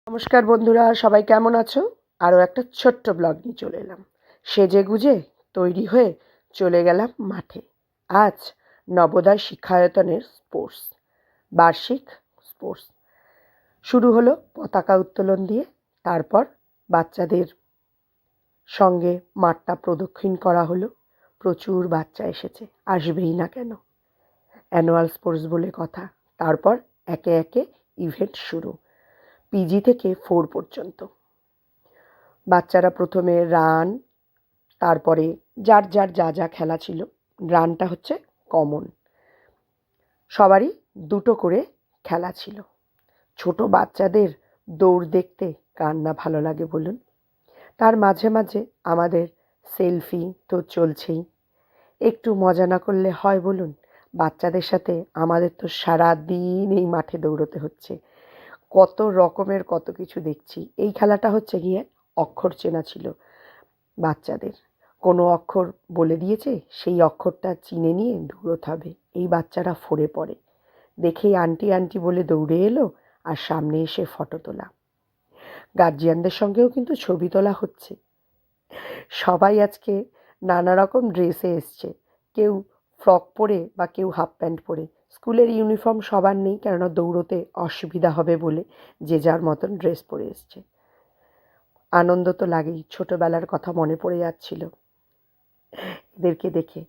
নমস্কার বন্ধুরা, সবাই কেমন আছো? আরও একটা ছোট্ট ব্লগ নিয়ে চলে এলাম। সেজে গুজে তৈরি হয়ে চলে গেলাম মাঠে। আজ নবোদয় শিক্ষায়তনের বার্ষিক স্পোর্টস শুরু হলো পতাকা উত্তোলন দিয়ে। তারপর বাচ্চাদের সঙ্গে মাঠটা প্রদক্ষিণ করা হলো। প্রচুর বাচ্চা এসেছে, আসবেই না কেন, অ্যানুয়াল স্পোর্টস বলে কথা। তারপর একে একে ইভেন্ট শুরু, পিজি থেকে 4 পর্যন্ত। বাচ্চারা প্রথমে রান, তারপরে যার যার যা যা খেলা ছিল। রানটা হচ্ছে কমন, সবারই দুটো করে খেলা ছিল। ছোট বাচ্চাদের দৌড় দেখতে কার না ভালো লাগে বলুন। তার মাঝে মাঝে আমাদের সেলফি তো চলছেই। একটু মজা না করলে হয় বলুন? বাচ্চাদের সাথে আমাদের তো সারাদিন এই মাঠে দৌড়তে হচ্ছে। কত রকমের কত কিছু দেখছি। এই খেলাটা হচ্ছে গিয়ে অক্ষর চেনা ছিল বাচ্চাদের। কোনো অক্ষর বলে দিয়েছে, সেই অক্ষরটা চিনে নিয়ে দৌড়তে হবে। এই বাচ্চারা ফোরে পড়ে, দেখেই আন্টি আন্টি বলে দৌড়ে এলো, আর সামনে এসে ফটো তোলা। গার্জিয়ানদের সঙ্গেও কিন্তু ছবি তোলা হচ্ছে। সবাই আজকে নানা রকম ড্রেসে এসছে, কেউ ফ্রক পরে বা কেউ হাফ প্যান্ট পরে। স্কুলের ইউনিফর্ম সবার নেই, কেননা দৌড়তে অসুবিধা হবে বলে যে যার মতন ড্রেস পরে এসছে। আনন্দ তো লাগেই, ছোটবেলার কথা মনে পড়ে যাচ্ছিল এদেরকে দেখে।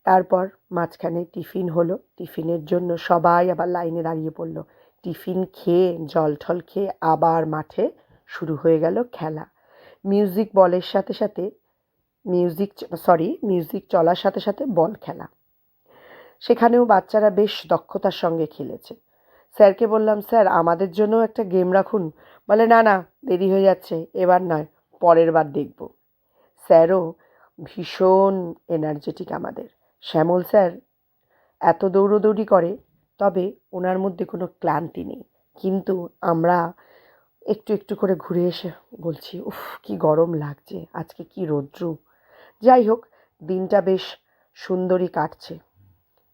তারপর মাঝখানে টিফিন হলো, টিফিনের জন্য সবাই আবার লাইনে দাঁড়িয়ে পড়লো। টিফিন খেয়ে জল ঠল খেয়ে আবার মাঠে শুরু হয়ে গেল খেলা। মিউজিক বলের সাথে সাথে মিউজিক চলার সাথে সাথে বল খেলা। সেখানেও বাচ্চারা বেশ দক্ষতার সঙ্গে খেলেছে। স্যারকে বললাম, স্যার আমাদের জন্য একটা গেম রাখুন। বলে, না না, দেরি হয়ে যাচ্ছে, এবার নয়, পরের বার দেখব। স্যারও ভীষণ এনার্জেটিক আমাদের। শ্যামল স্যার এত দৌড়োদৌড়ি করে, তবে ওনার মধ্যে কোনো ক্লান্তি নেই। কিন্তু আমরা একটু একটু করে ঘুরে এসে বলছি, উফ কি গরম লাগছে, আজকে কি রৌদ্র। যাই হোক, দিনটা বেশ সুন্দরই কাটছে।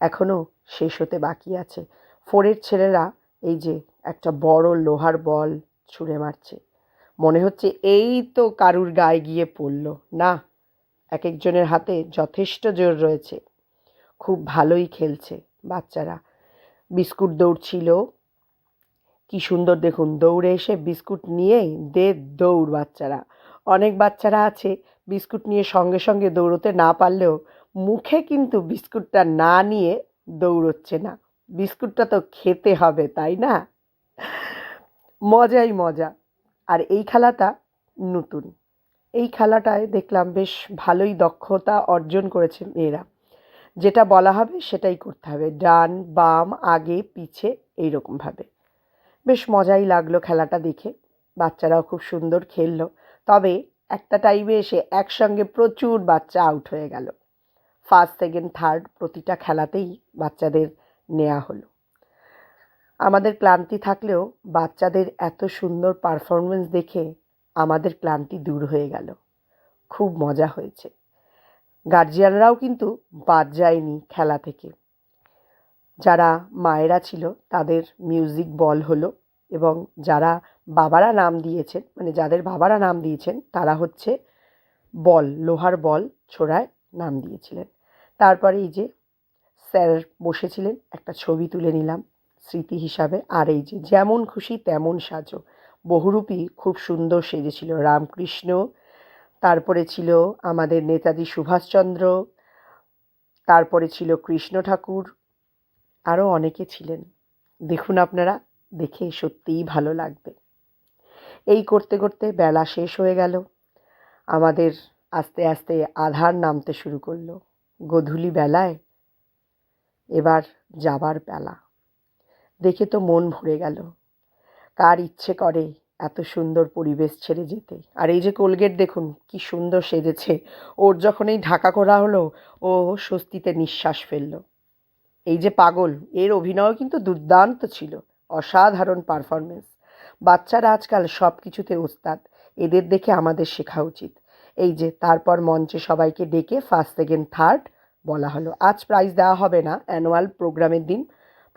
এখনও শেষ হতে বাকি আছে। 4-এর ছেলেরা এই যে একটা বড় লোহার বল ছুঁড়ে মারছে। মনে হচ্ছে এই তো কারুর গায়ে গিয়ে পড়ল না। এক একজনের হাতে যথেষ্ট জোর রয়েছে, খুব ভালোই খেলছে বাচ্চারা। বিস্কুট দৌড়ছিল, কি সুন্দর দেখুন, দৌড়ে এসে বিস্কুট নিয়েই দৌড় বাচ্চারা। অনেক বাচ্চারা আছে বিস্কুট নিয়ে সঙ্গে সঙ্গে দৌড়তে না পারলেও মুখে কিন্তু বিস্কুটটা না নিয়ে দৌড়চ্ছে না। বিস্কুটটা তো খেতে হবে, তাই না? মজাই মজা। আর এই খেলাটা নতুন, এই খেলাটায় দেখলাম বেশ ভালোই দক্ষতা অর্জন করেছে মেয়েরা। যেটা বলা হবে সেটাই করতে হবে, ডান বাম আগে পিছে এইরকমভাবে। বেশ মজাই লাগলো খেলাটা দেখে। বাচ্চারাও খুব সুন্দর খেললো। তবে একটা টাইমে এসে একসঙ্গে প্রচুর বাচ্চা আউট হয়ে গেল। ফার্স্ট সেকেন্ড থার্ড প্রতিটা খেলাতেই বাচ্চাদের নেওয়া হলো। আমাদের ক্লান্তি থাকলেও বাচ্চাদের এত সুন্দর পারফরমেন্স দেখে আমাদের ক্লান্তি দূর হয়ে গেল। খুব মজা হয়েছে। গার্জিয়ানরাও কিন্তু বাদ যায়নি খেলা থেকে। যারা মায়েরা ছিল তাদের মিউজিক বল হলো, এবং যারা বাবারা নাম দিয়েছেন, মানে যাদের বাবারা নাম দিয়েছেন, তারা হচ্ছে বল, লোহার বল ছোড়ায় নাম দিয়েছিলেন। তারপরে এই যে স্যার বসেছিলেন, একটা ছবি তুলে নিলাম স্মৃতি হিসাবে। আর এই যে যেমন খুশি তেমন সাজো, বহুরূপী খুব সুন্দর সেজেছিল রামকৃষ্ণ, তারপরে ছিল আমাদের নেতাজি সুভাষচন্দ্র, তারপরে ছিল কৃষ্ণ ঠাকুর, আরও অনেকে ছিলেন। দেখুন আপনারা, দেখে সত্যিই ভালো লাগবে। এই করতে করতে বেলা শেষ হয়ে গেল। আমাদের আস্তে আস্তে আধার নামতে শুরু করলো। গোধূলি বেলায় এবার যাবার বেলা। দেখে তো মন ভরে গেল। কার ইচ্ছে করে এত সুন্দর পরিবেশ ছেড়ে যেতে? আর এই যে কোলগেট দেখুন কি সুন্দর সেজেছে। ওর যখন এই ঢাকা করা হলো, ও স্বস্তিতে নিঃশ্বাস ফেলল। এই যে পাগল, এর অভিনয় কিন্তু দুর্দান্ত ছিল, অসাধারণ পারফরমেন্স। বাচ্চারা আজকাল সব কিছুতে ওস্তাদ, এদের দেখে আমাদের শেখা উচিত। এই যে তারপর মঞ্চে সবাইকে ডেকে ফার্স্ট সেকেন্ড থার্ড বলা হলো। আজ প্রাইজ দেওয়া হবে না, অ্যানুয়াল প্রোগ্রামের দিন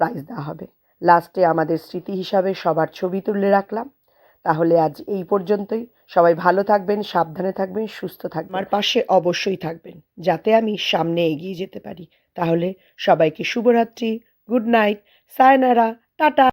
প্রাইজ দেওয়া হবে। লাস্টে আমাদের স্মৃতি হিসাবে সবার ছবি তুলে রাখলাম। তাহলে আজ এই পর্যন্তই। সবাই ভালো থাকবেন, সাবধানে থাকবেন, সুস্থ থাকবেন, আমার পাশে অবশ্যই থাকবেন, যাতে আমি সামনে এগিয়ে যেতে পারি। তাহলে সবাইকে শুভরাত্রি, গুড নাইট, সায়নারা, টাটা।